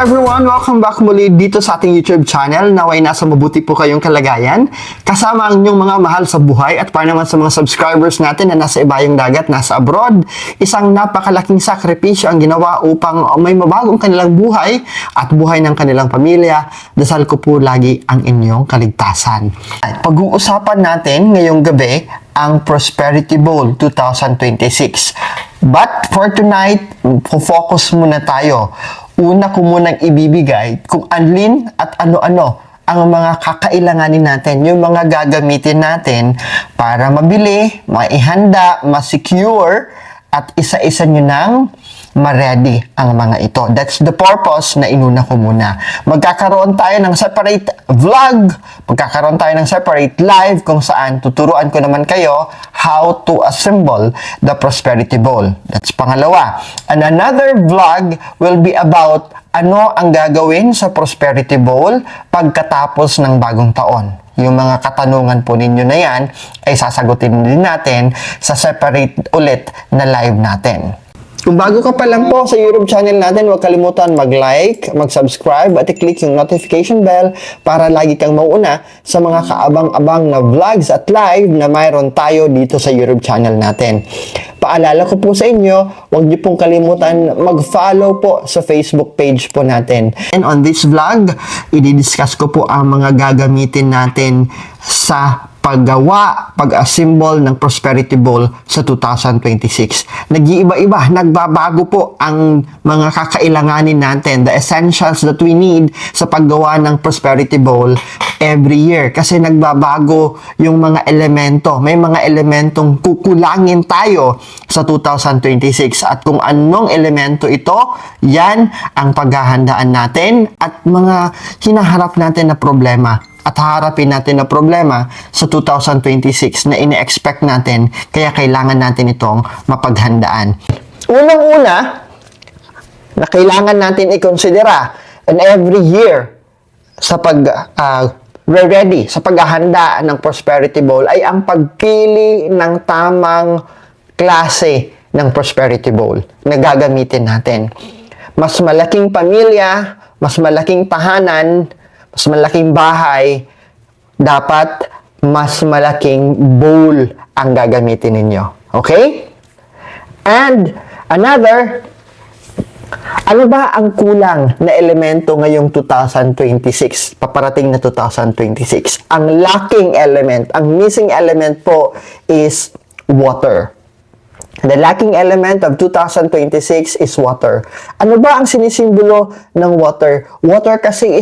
everyone! Welcome back muli dito sa ating YouTube channel. Naway nasa mabuti po kayong kalagayan. Kasama ang inyong mga mahal sa buhay at para naman sa mga subscribers natin na nasa ibayong dagat, nasa abroad. Isang napakalaking sakripisyo ang ginawa upang may mabagong kanilang buhay at buhay ng kanilang pamilya. Dasal ko po lagi ang inyong kaligtasan. Pag-uusapan natin ngayong gabi ang Prosperity Bowl 2026. But for tonight, focus muna tayo. Una ko munang ibibigay kung alin at ano-ano ang mga kakailanganin natin, yung mga gagamitin natin para mabili, maihanda, ma-secure, at isa-isa nyo nang ma-ready ang mga ito. That's the purpose na inuna ko muna. Magkakaroon tayo ng separate vlog, magkakaroon tayo ng separate live kung saan tuturuan ko naman kayo how to assemble the Prosperity Bowl. That's pangalawa. And another vlog will be about ano ang gagawin sa Prosperity Bowl pagkatapos ng bagong taon. Yung mga katanungan po ninyo na yan ay sasagutin din natin sa separate ulit na live natin. Kung bago ka pa lang po sa YouTube channel natin, huwag kalimutan mag-like, mag-subscribe at i-click yung notification bell para lagi kang mauuna sa mga kaabang-abang na vlogs at live na mayroon tayo dito sa YouTube channel natin. Paalala ko po sa inyo, huwag niyo pong kalimutan mag-follow po sa Facebook page po natin. And on this vlog, i-discuss ko po ang mga gagamitin natin sa paggawa, pag-assemble ng Prosperity Bowl sa 2026. Nag-iiba-iba, nagbabago po ang mga kakailanganin natin, the essentials that we need sa paggawa ng Prosperity Bowl every year. Kasi nagbabago yung mga elemento. May mga elementong kukulangin tayo sa 2026. At kung anong elemento ito, yan ang paghahandaan natin at mga hinaharap natin na problema. At haharapin natin na problema sa 2026 na ine-expect natin, kaya kailangan natin itong mapaghandaan. Unang-una, na kailangan natin i-considera and every year sa ready sa paghahanda ng Prosperity Bowl ay ang pagpili ng tamang klase ng Prosperity Bowl na gagamitin natin. Mas malaking pamilya, mas malaking tahanan, mas malaking bahay, dapat mas malaking bowl ang gagamitin ninyo. Okay? And another, ano ba ang kulang na elemento ngayong 2026? Paparating na 2026. Ang lacking element, ang missing element po is water. The lacking element of 2026 is water. Ano ba ang sinisimbolo ng water? Water kasi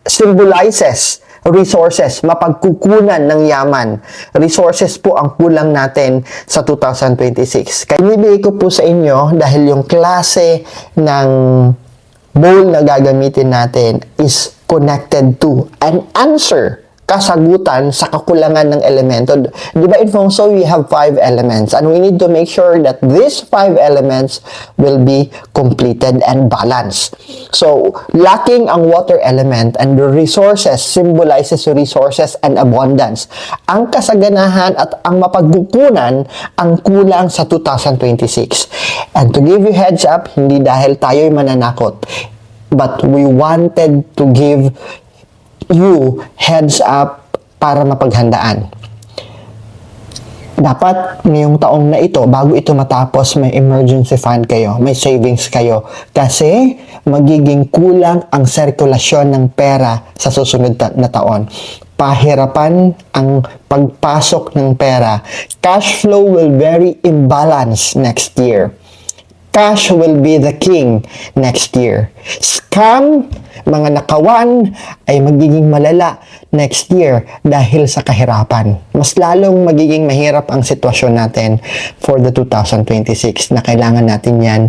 symbolizes resources, mapagkukunan ng yaman. Resources po ang kulang natin sa 2026. Kaya ibibigay ko po sa inyo dahil yung klase ng bowl na gagamitin natin is connected to an answer, kasagutan sa kakulangan ng elemento. Di ba in Feng Shui, we have 5 elements and we need to make sure that these 5 elements will be completed and balanced. So, lacking ang water element and the resources symbolizes resources and abundance. Ang kasaganahan at ang mapagkukunan ang kulang sa 2026. And to give you heads up, hindi dahil tayo'y mananakot, but we wanted to give you heads up para mapaghandaan. Dapat ngayong taong na ito, bago ito matapos, may emergency fund kayo, may savings kayo. Kasi magiging kulang ang sirkulasyon ng pera sa susunod na taon. Pahirapan ang pagpasok ng pera. Cash flow will very imbalance next year. Cash will be the king next year. Scam, mga nakawan, ay magiging malala next year dahil sa kahirapan. Mas lalong magiging mahirap ang sitwasyon natin for the 2026 na kailangan natin yan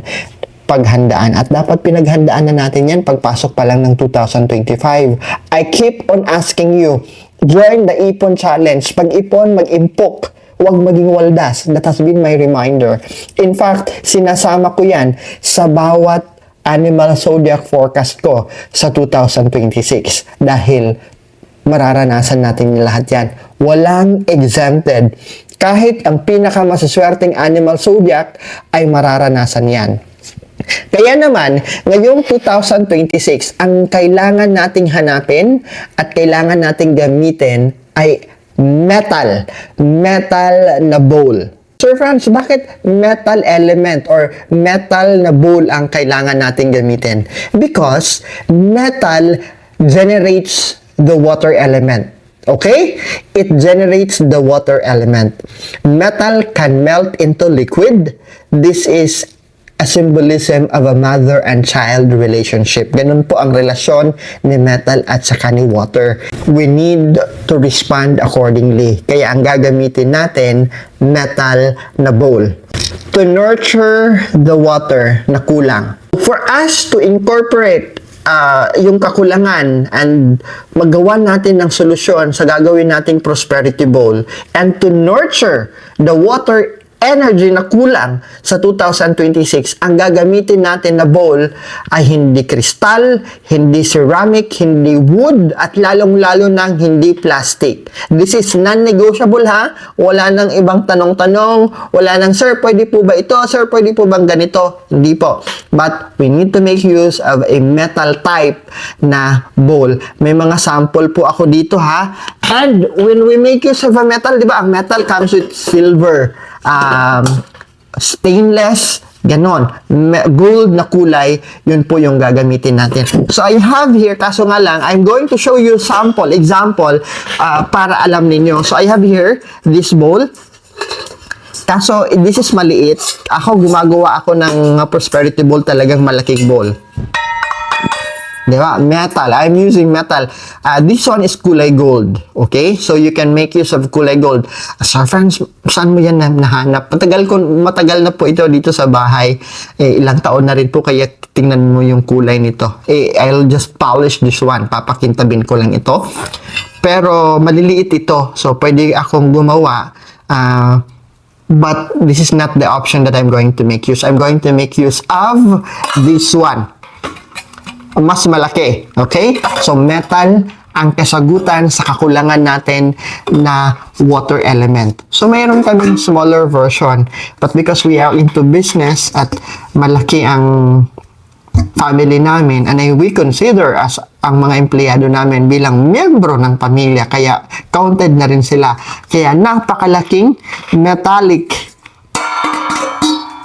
paghandaan. At dapat pinaghandaan na natin yan pagpasok pa lang ng 2025. I keep on asking you, join the Ipon Challenge. Pag-ipon, mag-impok. Huwag maging waldas. That has been my reminder. In fact, sinasama ko yan sa bawat animal zodiac forecast ko sa 2026 dahil mararanasan natin lahat yan. Walang exempted. Kahit ang pinakamasaswerteng animal zodiac ay mararanasan yan. Kaya naman, ngayong 2026, ang kailangan nating hanapin at kailangan nating gamitin ay metal. Metal na bowl. Sir Franz, bakit metal element or metal na bowl ang kailangan nating gamitin? Because metal generates the water element. Okay? It generates the water element. Metal can melt into liquid. This is a symbolism of a mother and child relationship. Ganun po ang relasyon ni metal at saka ni water. We need to respond accordingly. Kaya ang gagamitin natin, metal na bowl. To nurture the water na kulang. For us to incorporate yung kakulangan and magawa natin ng solusyon sa gagawin nating prosperity bowl and to nurture the water energy na kulang sa 2026, ang gagamitin natin na bowl ay hindi kristal, hindi ceramic, hindi wood, at lalong-lalo nang hindi plastic. This is non-negotiable ha. Wala nang ibang tanong-tanong, wala nang, sir, pwede po ba ito? Sir, pwede po bang ganito? Hindi po. But we need to make use of a metal type na bowl. May mga sample po ako dito ha. And when we make use of a metal, di ba, ang metal comes with silver, stainless, ganon. Gold na kulay, yun po yung gagamitin natin. So, I have here, kaso nga lang, I'm going to show you example, para alam ninyo. So, I have here this bowl. Kaso, this is maliit. Gumagawa ako ng prosperity bowl, talagang malaking bowl. Diba? Metal. I'm using metal. This one is kulay gold. Okay? So, you can make use of kulay gold. Sir Franz, saan mo yan nahanap? Matagal na po ito dito sa bahay. Ilang taon na rin po, kaya tingnan mo yung kulay nito. I'll just polish this one. Papakintabin ko lang ito. Pero, maliliit ito. So, pwede akong gumawa. But, this is not the option that I'm going to make use. I'm going to make use of this one. Mas malaki. Okay? So, metal ang kasagutan sa kakulangan natin na water element. So, mayroon kaming smaller version. But because we are into business at malaki ang family namin, and we consider as ang mga empleyado namin bilang miyembro ng pamilya, kaya counted na rin sila. Kaya napakalaking metallic,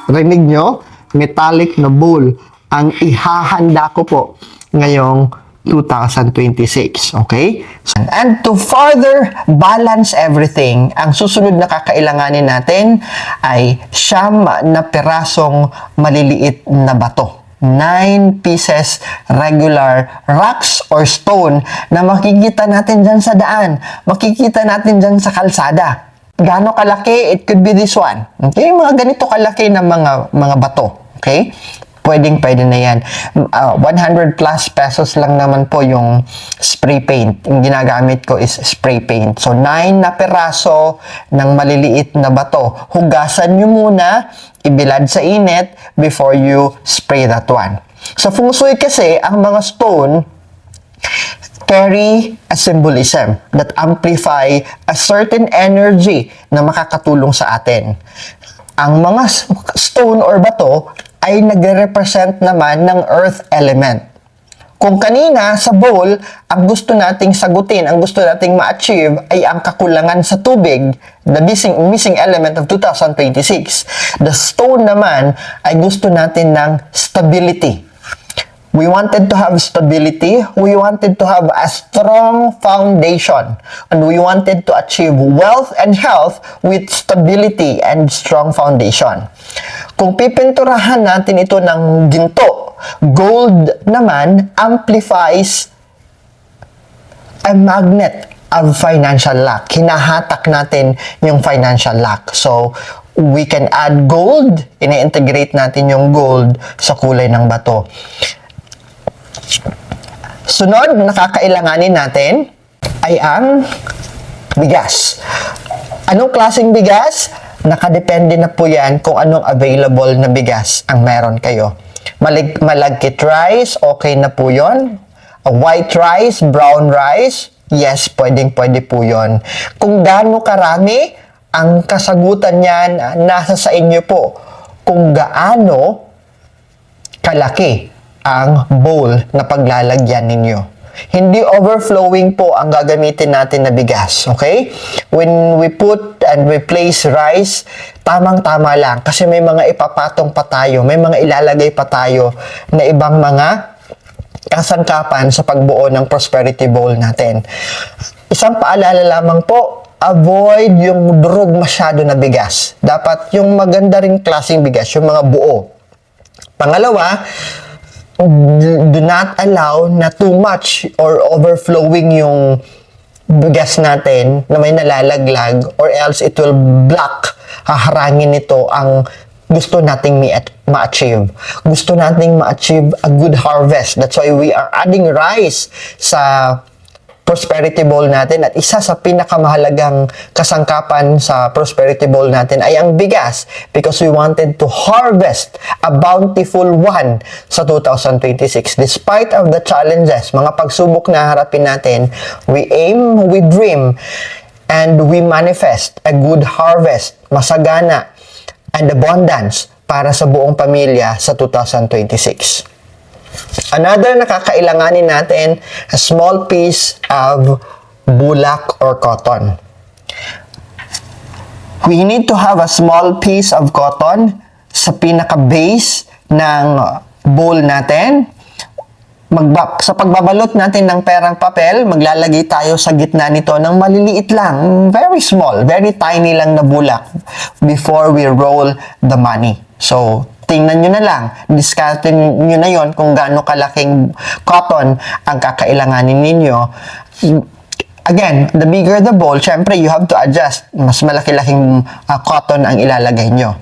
rinig nyo, metallic na bowl ang ihahanda ko po ngayong 2026. Okay? And to further balance everything, ang susunod na kakailanganin natin ay 9 na pirasong maliliit na bato. 9 pieces regular rocks or stone na makikita natin dyan sa daan. Makikita natin dyan sa kalsada. Gaano kalaki? It could be this one. Okay? Mga ganito kalaki na mga bato. Okay? Pwede na yan. 100 plus pesos lang naman po yung spray paint. Yung ginagamit ko is spray paint. So, 9 na peraso ng maliliit na bato. Hugasan nyo muna, ibilad sa init before you spray that one. Sa feng shui kasi, ang mga stone carry a symbolism that amplify a certain energy na makakatulong sa atin. Ang mga stone or bato ay nagre-represent naman ng earth element. Kung kanina sa bowl, ang gusto nating sagutin, ang gusto nating ma-achieve ay ang kakulangan sa tubig, the missing element of 2026. The stone naman ay gusto natin ng stability. We wanted to have stability, we wanted to have a strong foundation, and we wanted to achieve wealth and health with stability and strong foundation. Kung pipinturahan natin ito ng ginto, gold naman amplifies a magnet of financial luck. Hinahatak natin yung financial luck. So, we can add gold, ina-integrate natin yung gold sa kulay ng bato. Sunod na kakailanganin natin ay ang bigas. Anong klaseng bigas? Nakadepende na po yan kung anong available na bigas ang meron kayo. Malagkit rice, okay na po yun. White rice, brown rice, yes, pwede po yun. Kung gaano karami, ang kasagutan niyan nasa sa inyo po. Kung gaano kalaki ang bowl na paglalagyan ninyo. Hindi overflowing po ang gagamitin natin na bigas, okay? When we put and we place rice, tamang-tama lang kasi may mga ipapatong pa tayo, may mga ilalagay pa tayo na ibang mga kasangkapan sa pagbuo ng prosperity bowl natin. Isang paalala lamang po, avoid yung durog masyado na bigas. Dapat yung maganda ring klaseng bigas, yung mga buo. Pangalawa, do not allow na too much or overflowing yung bigas natin na may nalalaglag or else it will block, haharangin nito ang gusto nating ma-achieve. Gusto nating ma-achieve a good harvest. That's why we are adding rice sa prosperity bowl natin, at isa sa pinakamahalagang kasangkapan sa prosperity bowl natin ay ang bigas, because we wanted to harvest a bountiful one sa 2026. Despite of the challenges, mga pagsubok na harapin natin, we aim, we dream, and we manifest a good harvest, masagana, and abundance para sa buong pamilya sa 2026. Another nakakailanganin natin, a small piece of bulak or cotton. We need to have a small piece of cotton sa pinaka-base ng bowl natin. Sa pagbabalot natin ng perang papel, maglalagay tayo sa gitna nito ng maliliit lang, very small, very tiny lang na bulak before we roll the money. So, tingnan nyo na lang, discard nyo na yon kung gaano kalaking cotton ang kakailanganin ninyo. Again, the bigger the bowl, syempre you have to adjust. Mas malaki-laking cotton ang ilalagay nyo.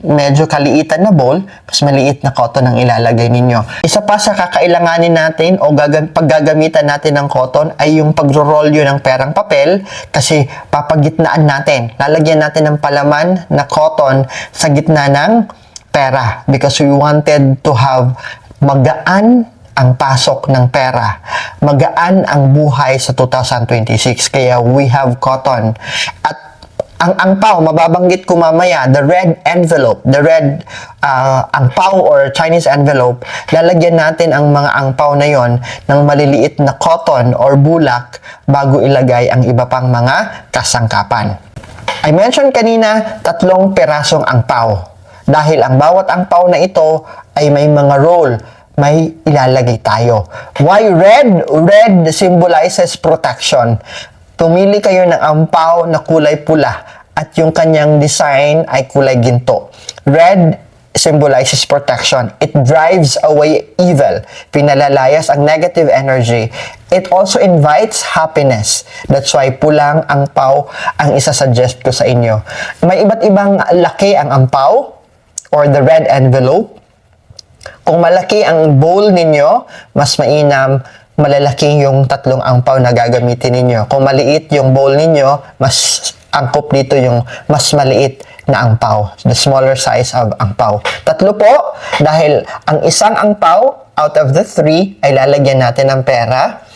Medyo kaliitan na bowl, mas maliit na cotton ang ilalagay ninyo. Isa pa sa kakailanganin natin o paggagamitan natin ng cotton ay yung pagro-roll yun ng perang papel, kasi papagitnaan natin. Lalagyan natin ng palaman na cotton sa gitna ng pera, because we wanted to have magaan ang pasok ng pera, magaan ang buhay sa 2026, kaya we have cotton. At ang angpao, mababanggit ko mamaya, the red envelope, the red angpao or Chinese envelope, lalagyan natin ang mga angpao na yon ng maliliit na cotton or bulak bago ilagay ang iba pang mga kasangkapan. I mentioned kanina 3 pirasong angpao. Dahil ang bawat angpaw na ito ay may mga role, may ilalagay tayo. Why red? Red symbolizes protection. Pumili kayo ng angpaw na kulay pula at yung kanyang design ay kulay ginto. Red symbolizes protection. It drives away evil. Pinalalayas ang negative energy. It also invites happiness. That's why pulang angpaw ang isa-suggest ko sa inyo. May iba't ibang laki ang angpaw or the red envelope. Kung malaki ang bowl ninyo, mas mainam, malalaki yung 3 angpaw na gagamitin ninyo. Kung maliit yung bowl ninyo, mas angkop dito yung mas maliit na angpaw. The smaller size of angpaw. 3 po, dahil ang isang angpaw out of the 3 ay lalagyan natin ng pera.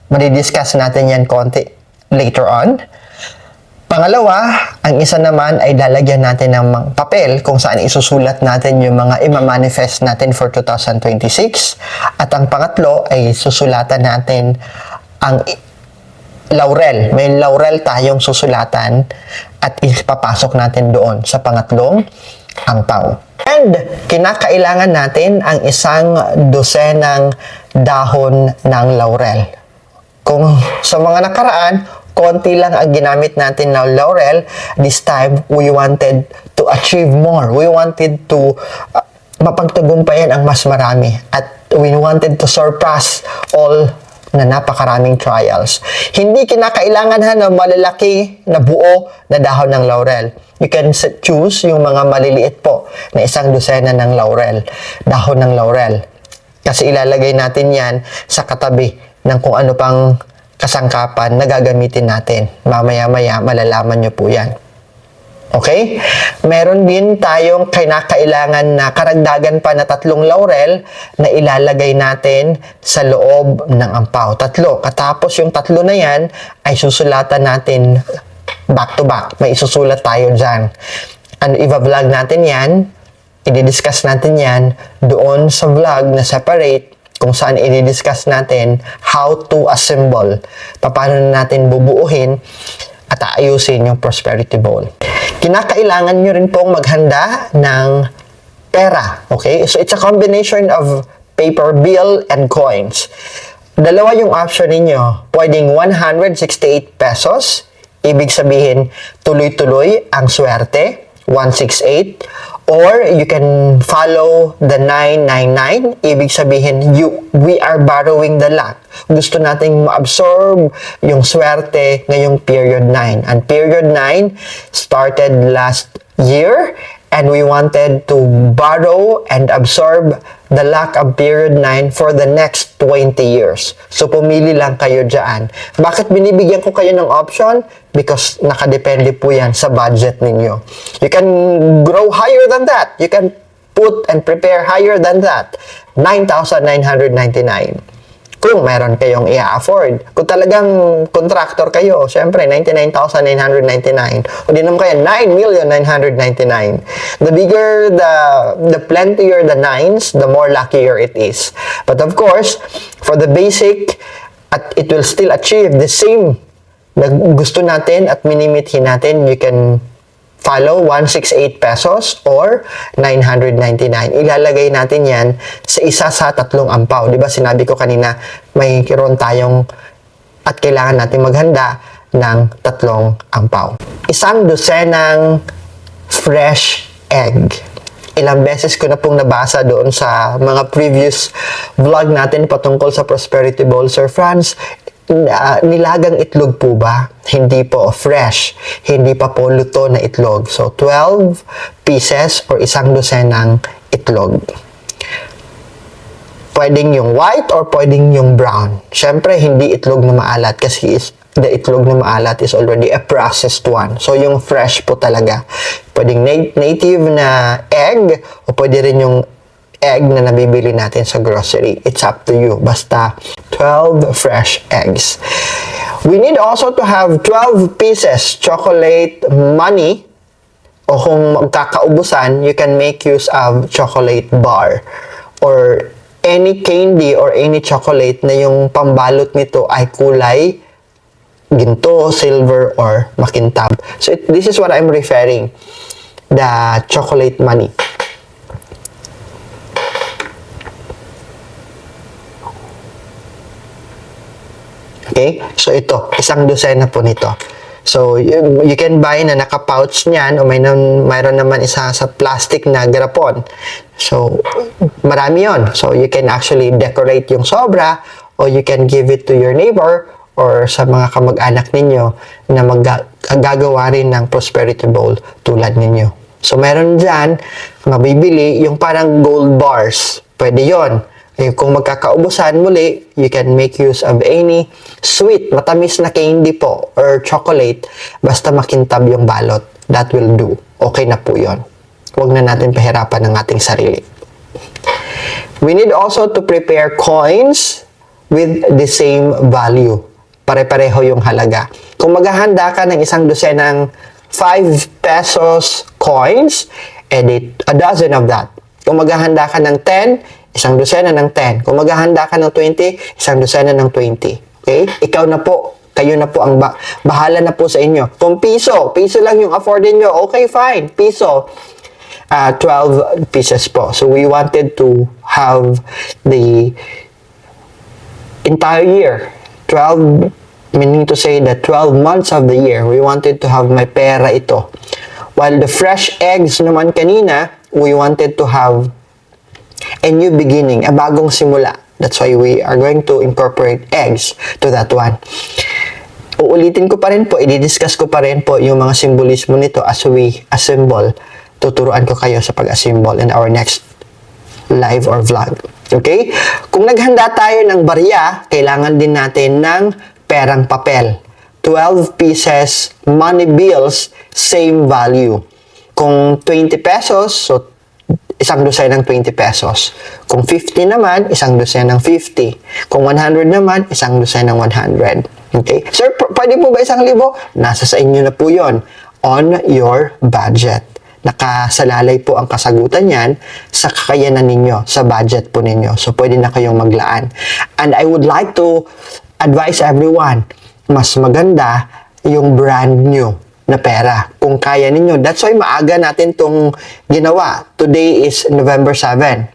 Madidiscuss natin yan konti later on. Pangalawa, ang isa naman ay lalagyan natin ng papel kung saan isusulat natin yung mga ima-manifest natin for 2026. At ang pangatlo ay susulatan natin ang laurel. May laurel tayong susulatan at ipapasok natin doon sa pangatlong angpaw. And kinakailangan natin ang 1 dosenang dahon ng laurel. Kung sa mga nakaraan, konti lang ang ginamit natin ng laurel, this time we wanted to achieve more. We wanted to mapagtagumpayan ang mas marami. At we wanted to surpass all na napakaraming trials. Hindi kinakailangan na malalaki na buo na dahon ng laurel. You can choose yung mga maliliit po na 1 dosena ng laurel, dahon ng laurel. Kasi ilalagay natin yan sa katabi ng kung ano pang kasangkapan na gagamitin natin. Mamaya-maya, malalaman nyo po yan. Okay? Meron din tayong kinakailangan na karagdagan pa na 3 laurel na ilalagay natin sa loob ng angpaw. 3. Katapos yung 3 na yan, ay susulatan natin back to back. May isusulat tayo dyan. Ano, i-vlog natin yan i-discuss natin yan doon sa vlog na separate kung saan i-discuss natin how to assemble. Paano natin bubuuhin at aayusin yung prosperity bowl. Kinakailangan nyo rin pong maghanda ng pera. Okay? So, it's a combination of paper bill and coins. Dalawa yung option ninyo. Pwedeng 168 pesos. Ibig sabihin, tuloy-tuloy ang swerte. 168. Or you can follow the 999. Ibig sabihin, we are borrowing the luck. Gusto nating ma-absorb yung swerte ngayong period 9. And period 9 started last year and we wanted to borrow and absorb the luck of period 9 for the next 20 years. So, pumili lang kayo dyan. Bakit binibigyan ko kayo ng option? Because nakadepende po yan sa budget ninyo. You can grow higher than that. You can put and prepare higher than that. 9,999. Kung meron kayong i-afford. Kung talagang contractor kayo, syempre, 99,999. O di naman kayo, 9,999,000. The bigger, the plentier the nines, the more luckier it is. But of course, for the basic, it will still achieve the same na gusto natin at minimithin natin. You can follow 168 pesos or 999. Ilalagay natin yan sa isa sa 3 ampaw. Diba sinabi ko kanina, may kiron tayong at kailangan natin maghanda ng 3 ampaw. Isang dosenang fresh egg. Ilang beses ko na pong nabasa doon sa mga previous vlog natin patungkol sa Prosperity Bowl. Sir Franz, nilagang itlog po ba? Hindi po, fresh. Hindi pa po luto na itlog. So, 12 pieces or isang dosenang itlog. Pwedeng yung white or pwedeng yung brown. Siyempre, hindi itlog na maalat kasi the itlog na maalat is already a processed one. So, yung fresh po talaga. Pwedeng native na egg o pwede rin yung egg na nabibili natin sa grocery. It's up to you. Basta 12 fresh eggs. We need also to have 12 pieces chocolate money o kung magkakaubusan, you can make use of chocolate bar or any candy or any chocolate na yung pambalot nito ay kulay ginto, silver, or makintab. So, this is what I'm referring. The chocolate money. Okay? So, ito. Isang dosena po nito. So, you can buy na naka-pouch niyan o mayroon naman isa sa plastic na garapon. So, marami yon. So, you can actually decorate yung sobra or you can give it to your neighbor or sa mga kamag-anak ninyo na gagawa rin ng prosperity bowl tulad ninyo. So, meron dyan, mabibili yung parang gold bars. Pwede yon. Kung magkakaubusan muli, you can make use of any sweet, matamis na candy po or chocolate, basta makintab yung balot. That will do. Okay na po yon. Huwag na natin pahirapan ng ating sarili. We need also to prepare coins with the same value. Pare-pareho yung halaga. Kung maghahanda ka ng isang dosenang 5 pesos coins, edit a dozen of that. Kung maghahanda ka ng 10, isang dosena ng 10. Kung maghahanda ka ng 20, isang dosena ng 20. Okay? Ikaw na po. Kayo na po ang bahala na po sa inyo. Kung piso lang yung affordin nyo, okay, fine. Piso, 12 pieces po. So, we wanted to have the entire year. 12, meaning to say that 12 months of the year, we wanted to have may pera ito. While the fresh eggs naman kanina, we wanted to have a new beginning, a bagong simula. That's why we are going to incorporate eggs to that one. Uulitin ko pa rin po, i-discuss ko pa rin po yung mga simbolismo nito as we assemble. Tuturuan ko kayo sa pag-assemble in our next live or vlog. Okay? Kung naghanda tayo ng barya, kailangan din natin ng perang papel. 12 pieces money bills, same value. Kung 20 pesos, so isang dosena ng 20 pesos. Kung 50 naman, isang dosena ng 50. Kung 100 naman, isang dosena ng 100. Okay? Sir, pwede po ba 1,000? Nasa sa inyo na po yon on your budget. nakasalalay po ang kasagutan niyan sa kakayanan ninyo, sa budget po ninyo. So, pwede na kayong maglaan. And I would like to advise everyone, mas maganda yung brand new na pera. Kung kaya ninyo. That's why maaga natin tong ginawa. Today is November 7.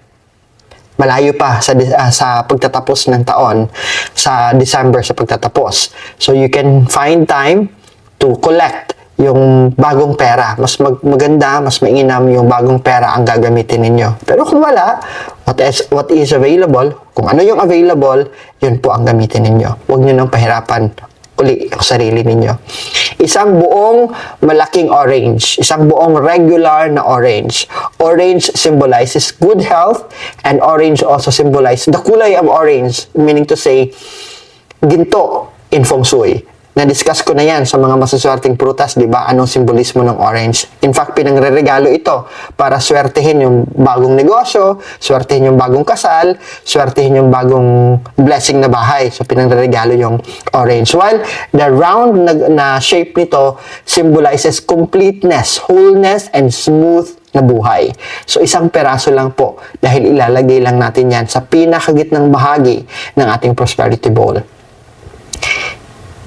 Malayo pa sa pagtatapos ng taon, sa December sa pagtatapos. So, you can find time to collect yung bagong pera. Mas maganda, mas mainam yung bagong pera ang gagamitin ninyo. Pero kung wala, what is available, kung ano yung available, yun po ang gamitin ninyo. Huwag nyo nang pahirapan uli ang sarili ninyo. Isang buong malaking orange. Isang buong regular na orange. Orange symbolizes good health and orange also symbolizes the kulay of orange, meaning to say, ginto in feng shui. Na-discuss ko na yan sa mga masuswerteng prutas, di ba? Anong simbolismo ng orange? In fact, pinangre-regalo ito para swertehin yung bagong negosyo, swertehin yung bagong kasal, swertehin yung bagong blessing na bahay. So, pinangre-regalo yung orange. While the round na shape nito symbolizes completeness, wholeness, and smooth na buhay. So, isang peraso lang po dahil ilalagay lang natin yan sa pinakagitnang bahagi ng ating prosperity bowl.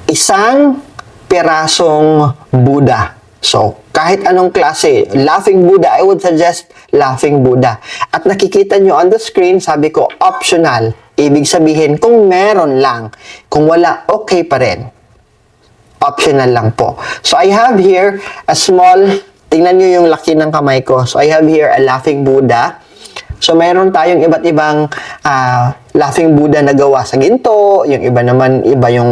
Isang perasong Buddha. So, kahit anong klase, Laughing Buddha, I would suggest Laughing Buddha. At nakikita nyo on the screen, sabi ko, optional. Ibig sabihin, kung meron lang. Kung wala, okay pa rin. Optional lang po. So, I have here a small, tingnan nyo yung laki ng kamay ko. So, I have here a Laughing Buddha. So, mayroon tayong iba't ibang Laughing Buddha na gawa sa ginto, yung iba naman, iba yung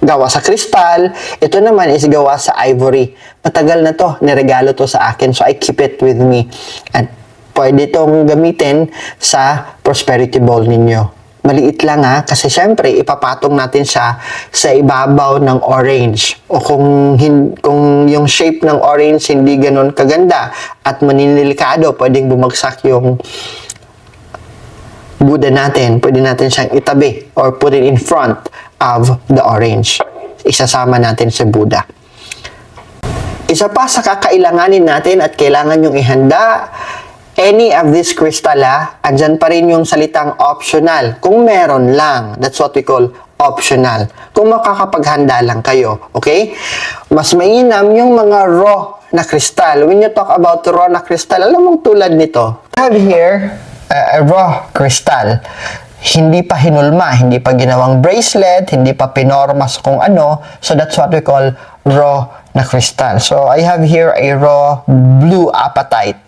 gawa sa kristal. Ito naman is gawa sa ivory. Matagal na to, niregalo to sa akin, so I keep it with me. At pwede itong gamitin sa prosperity bowl ninyo. Maliit lang kasi syempre, ipapatong natin siya sa ibabaw ng orange. O kung yung shape ng orange hindi ganun kaganda at maninilikado, pwedeng bumagsak yung Buddha natin, pwede natin siyang itabi or put it in front of the orange. Isasama natin sa Buddha. Isa pa sa kakailanganin natin at kailangan yung ihanda, any of this crystal, andyan pa rin yung salitang optional. Kung meron lang, that's what we call optional. Kung makakapaghanda lang kayo, okay? Mas mainam yung mga raw na crystal. When you talk about raw na crystal, alam mong tulad nito. I have here a raw crystal. Hindi pa hinulma, hindi pa ginawang bracelet, hindi pa pinorma sa kung ano. So that's what we call raw na crystal. So I have here a raw blue apatite.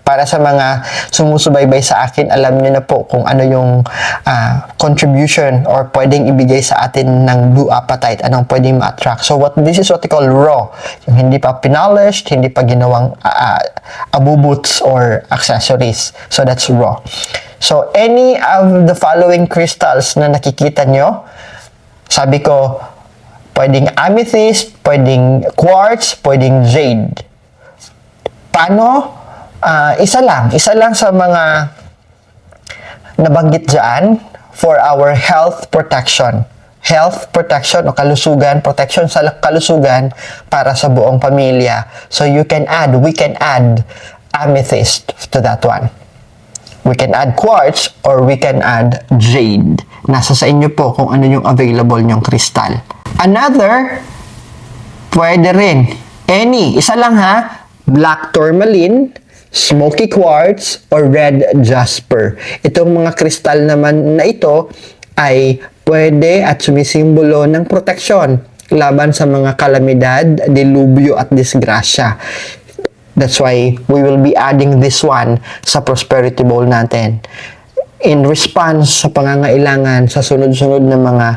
Para sa mga sumusubaybay sa akin, alam niyo na po kung ano yung contribution or pwedeng ibigay sa atin ng blue apatite, anong pwedeng ma-attract. So this is what we call raw. Yung hindi pa polished, hindi pa ginawang abubuts or accessories. So that's raw. So any of the following crystals na nakikita nyo, sabi ko, pwedeng amethyst, pwedeng quartz, pwedeng jade. Paano? Isa lang sa mga nabanggit dyan for our health protection. Health protection o kalusugan, protection sa kalusugan para sa buong pamilya. So we can add amethyst to that one. We can add quartz or we can add jade. Nasa sa inyo po kung ano yung available nyong kristal. Another, pwede rin. Isa lang black tourmaline, smoky quartz, or red jasper. Itong mga kristal naman na ito ay pwede at sumisimbolo ng proteksyon laban sa mga kalamidad, dilubyo at disgrasya. That's why we will be adding this one sa prosperity bowl natin. In response sa pangangailangan sa sunod-sunod na mga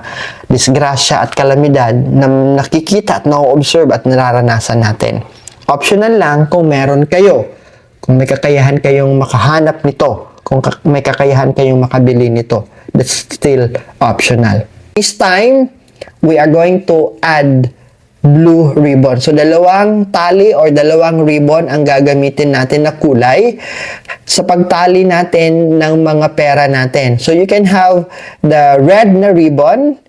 disgrasya at kalamidad na nakikita at na-observe at nararanasan natin. Optional lang kung meron kayo. Kung may kakayahan kayong makahanap nito, kung may kakayahan kayong makabili nito, that's still optional. This time, we are going to add blue ribbon. So, dalawang tali or dalawang ribbon ang gagamitin natin na kulay sa pagtali natin ng mga pera natin. So, you can have the red na ribbon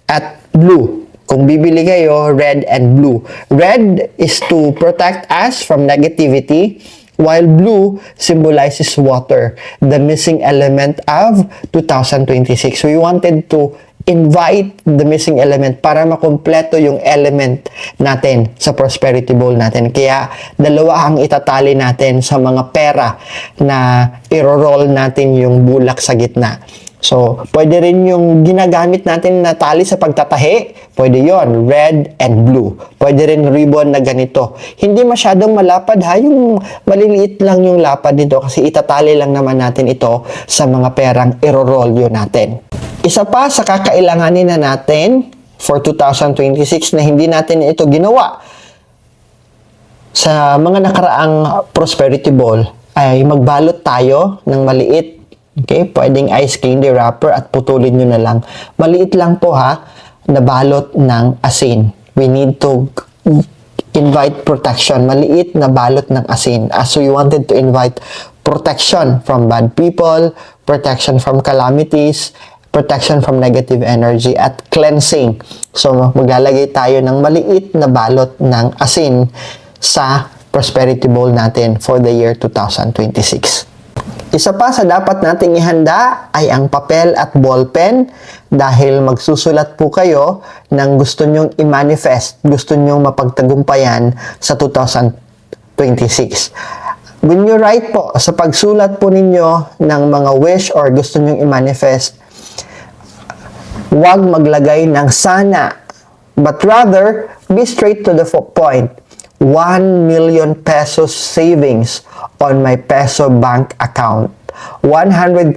at blue. Kung bibili kayo, red and blue. Red is to protect us from negativity, while blue symbolizes water, the missing element of 2026. We wanted to invite the missing element para makumpleto yung element natin sa prosperity bowl natin. Kaya dalawa ang itatali natin sa mga pera na iro-roll natin yung bulak sa gitna. So, pwede rin yung ginagamit natin na tali sa pagtatahi. Pwede yon, red and blue. Pwede rin ribbon na ganito. Hindi masyadong malapad ha, yung maliliit lang yung lapad nito kasi itatali lang naman natin ito sa mga perang iro-roll yun natin. Isa pa sa kakailanganin na natin for 2026 na hindi natin ito ginawa sa mga nakaraang prosperity bowl ay magbalot tayo ng maliit. Okay, pwedeng ice candy wrapper at putulin nyo na lang. Maliit lang po ha, na balot ng asin. We need to invite protection. Maliit na balot ng asin. As we wanted to invite protection from bad people, protection from calamities, protection from negative energy, at cleansing. So, maglalagay tayo ng maliit na balot ng asin sa prosperity bowl natin for the year 2026. Isa pa sa dapat nating ihanda ay ang papel at ballpen dahil magsusulat po kayo ng gusto nyong i-manifest, gusto nyong mapagtagumpayan sa 2026. When you write po, sa pagsulat po ninyo ng mga wish or gusto nyong i-manifest, huwag maglagay ng sana, but rather, be straight to the point. 1 million pesos savings on my peso bank account. 100,000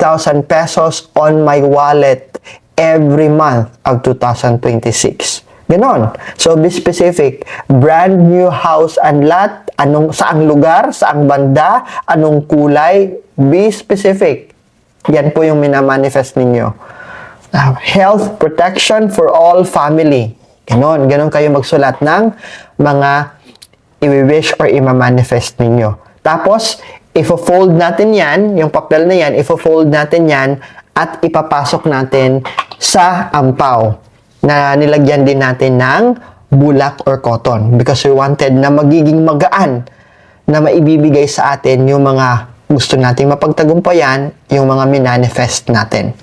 pesos on my wallet every month of 2026. Ganon. So, be specific. Brand new house and lot. Saang lugar, saang banda, anong kulay. Be specific. Yan po yung minamanifest ninyo. Health protection for all family. Ganon kayo magsulat ng mga i-wish or i-manifest ninyo. Tapos, ifo-fold natin yan, yung papel na yan, ifo-fold natin yan at ipapasok natin sa ampaw na nilagyan din natin ng bulak or cotton because we wanted na magiging magaan na maibibigay sa atin yung mga gusto nating mapagtagumpayan, yung mga minanifest natin.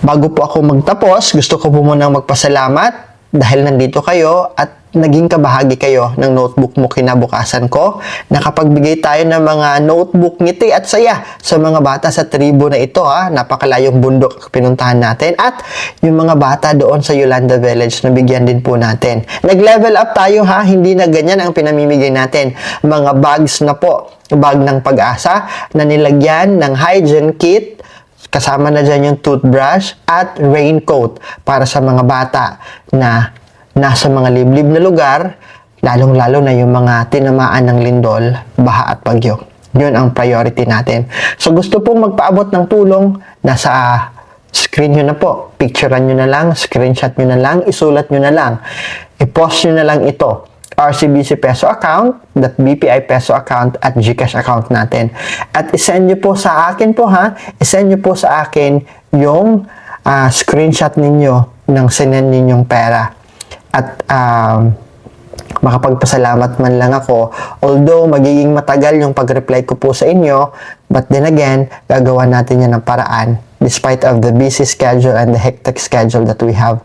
Bago po ako magtapos, gusto ko po munang magpasalamat dahil nandito kayo at naging kabahagi kayo ng notebook mo kinabukasan ko. Nakapagbigay tayo ng mga notebook ngiti at saya sa mga bata sa tribo na ito ha. Napakalayong bundok pinuntahan natin at yung mga bata doon sa Yolanda Village na bigyan din po natin. Nag-level up tayo ha, hindi na ganyan ang pinamimigay natin. Mga bags na po, bag ng pag-asa na nilagyan ng hygiene kit, kasama na dyan yung toothbrush at raincoat para sa mga bata na nasa mga liblib na lugar, lalong-lalo na yung mga tinamaan ng lindol, baha at bagyo. Yun ang priority natin. So gusto pong magpaabot ng tulong, nasa screen nyo na po. Picturean nyo na lang, screenshot nyo na lang, isulat nyo na lang. I-post nyo na lang ito. RCBC Peso account, .bpi Peso account, at GCash account natin. At isend nyo po sa akin po ha, isend nyo po sa akin yung screenshot ninyo ng sinend ninyong pera. At makapagpasalamat man lang ako. Although magiging matagal yung pag-reply ko po sa inyo, but then again, gagawa natin yan ng paraan despite of the busy schedule and the hectic schedule that we have.